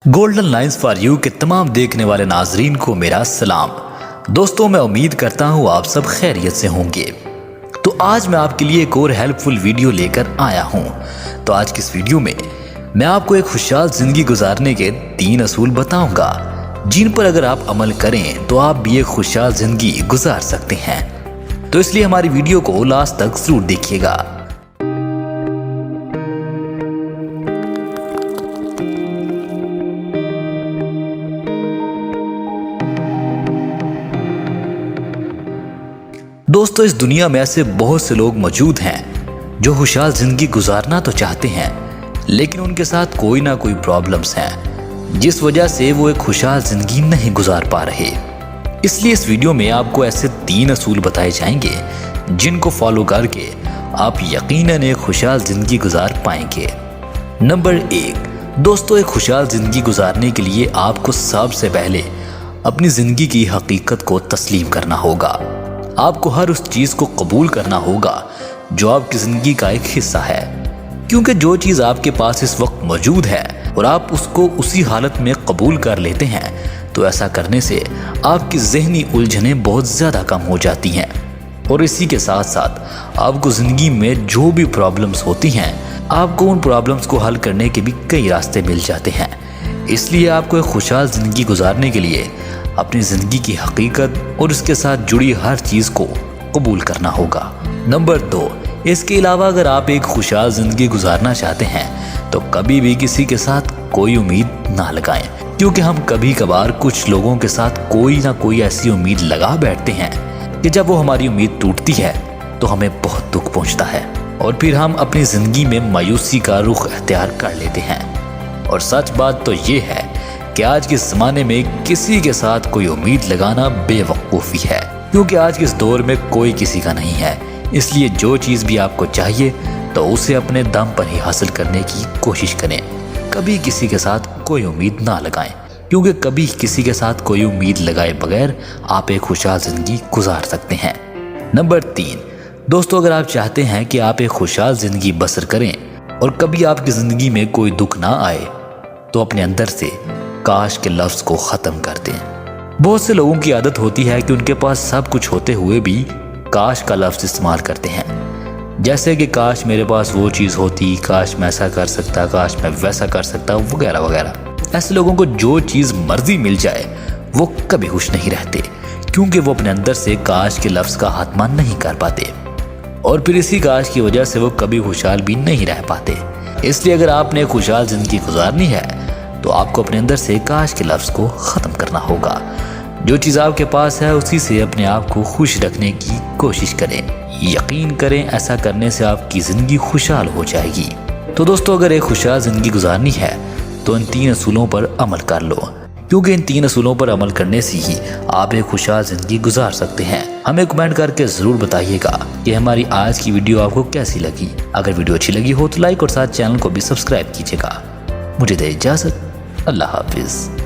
Golden lines for you के तमाम देखने वाले नाजरीन को मेरा सलाम। दोस्तों, मैं उम्मीद करता हूँ आप सब खैरियत से होंगे। तो आज मैं आपके लिए एक और हेल्पफुल वीडियो लेकर आया हूँ। तो आज की इस वीडियो में मैं आपको एक खुशहाल जिंदगी गुजारने के 3 असूल बताऊंगा, जिन पर अगर आप अमल करें तो आप भी एक खुशहाल जिंदगी गुजार सकते हैं। तो इसलिए हमारी वीडियो को लास्ट तक जरूर देखिएगा। दोस्तों, इस दुनिया में ऐसे बहुत से लोग मौजूद हैं जो खुशहाल जिंदगी गुजारना तो चाहते हैं, लेकिन उनके साथ कोई ना कोई प्रॉब्लम्स हैं जिस वजह से वो एक खुशहाल जिंदगी नहीं गुजार पा रहे। इसलिए इस वीडियो में आपको ऐसे 3 असूल बताए जाएंगे जिनको फॉलो करके आप यकीनन एक खुशहाल जिंदगी गुजार पाएंगे। नंबर 1, दोस्तों, एक खुशहाल जिंदगी गुजारने के लिए आपको सबसे पहले अपनी जिंदगी की हकीकत को तस्लीम करना होगा। आपको हर उस चीज को कबूल करना होगा जो आपकी जिंदगी का एक हिस्सा है, क्योंकि जो चीज आपके पास इस वक्त मौजूद है और आप उसको उसी हालत में कबूल कर लेते हैं, तो ऐसा करने से आपकी ज़हनी उलझनें बहुत ज़्यादा कम हो जाती हैं। और इसी के साथ साथ आपको ज़िंदगी में जो भी प्रॉब्लम्स होती हैं, आपको उन प्रॉब्लम्स को हल करने के भी कई रास्ते मिल जाते हैं। इसलिए आपको एक खुशहाल ज़िंदगी गुजारने के लिए अपनी ज़िंदगी की हकीकत और उसके साथ जुड़ी हर चीज़ को कबूल करना होगा। नंबर 2, इसके अलावा अगर आप एक खुशहाल ज़िंदगी गुजारना चाहते हैं तो कभी भी किसी के साथ कोई उम्मीद ना लगाएं, क्योंकि हम कभी कभार कुछ लोगों के साथ कोई ना कोई ऐसी उम्मीद लगा बैठते हैं कि जब वो हमारी उम्मीद टूटती है तो हमें बहुत दुख पहुंचता है और फिर हम अपनी ज़िंदगी में मायूसी का रुख अख्तियार कर लेते हैं। और सच बात तो ये है कि आज के ज़माने में किसी के साथ कोई उम्मीद लगाना बेवकूफ़ी है, क्योंकि आज के इस दौर में कोई किसी का नहीं है। इसलिए जो चीज़ भी आपको चाहिए तो उसे अपने दम पर ही हासिल करने की कोशिश करें। कभी किसी के साथ कोई उम्मीद ना लगाएं, क्योंकि कभी किसी के साथ कोई उम्मीद लगाए बगैर आप एक खुशहाल ज़िंदगी गुजार सकते हैं। नंबर 3, दोस्तों, अगर आप चाहते हैं कि आप एक खुशहाल ज़िंदगी बसर करें और कभी आपकी ज़िंदगी में कोई दुख ना आए, तो अपने अंदर से काश के लफ्ज़ को ख़त्म कर दें। बहुत से लोगों की आदत होती है कि उनके पास सब कुछ होते हुए भी काश का लफ्ज़ इस्तेमाल करते हैं, जैसे कि काश मेरे पास वो चीज़ होती, काश मैं ऐसा कर सकता, काश मैं वैसा कर सकता, वगैरह वगैरह। ऐसे लोगों को जो चीज़ मर्जी मिल जाए वो कभी खुश नहीं रहते, क्योंकि वो अपने अंदर से काश के लफ्ज़ का खात्मा नहीं कर पाते और फिर इसी काश की वजह से वो कभी खुशहाल भी नहीं रह पाते। इसलिए अगर आपने खुशहाल ज़िंदगी गुजारनी है तो आपको अपने अंदर से काश के लफ्ज़ को ख़त्म करना होगा। जो चीज़ आपके पास है उसी से अपने आप को खुश रखने की कोशिश करें। यकीन करें, ऐसा करने से आपकी ज़िंदगी खुशहाल हो जाएगी। तो दोस्तों, अगर एक खुशहाल ज़िंदगी गुजारनी है तो इन 3 असूलों पर अमल कर लो, क्योंकि इन 3 असूलों पर अमल करने से ही आप एक खुशहाल ज़िंदगी गुजार सकते हैं। हमें कमेंट करके ज़रूर बताइएगा कि हमारी आज की वीडियो आपको कैसी लगी। अगर वीडियो अच्छी लगी हो तो लाइक और साथ चैनल को भी सब्सक्राइब कीजिएगा। मुझे दे इजाज़त। अल्लाह हाफिज़।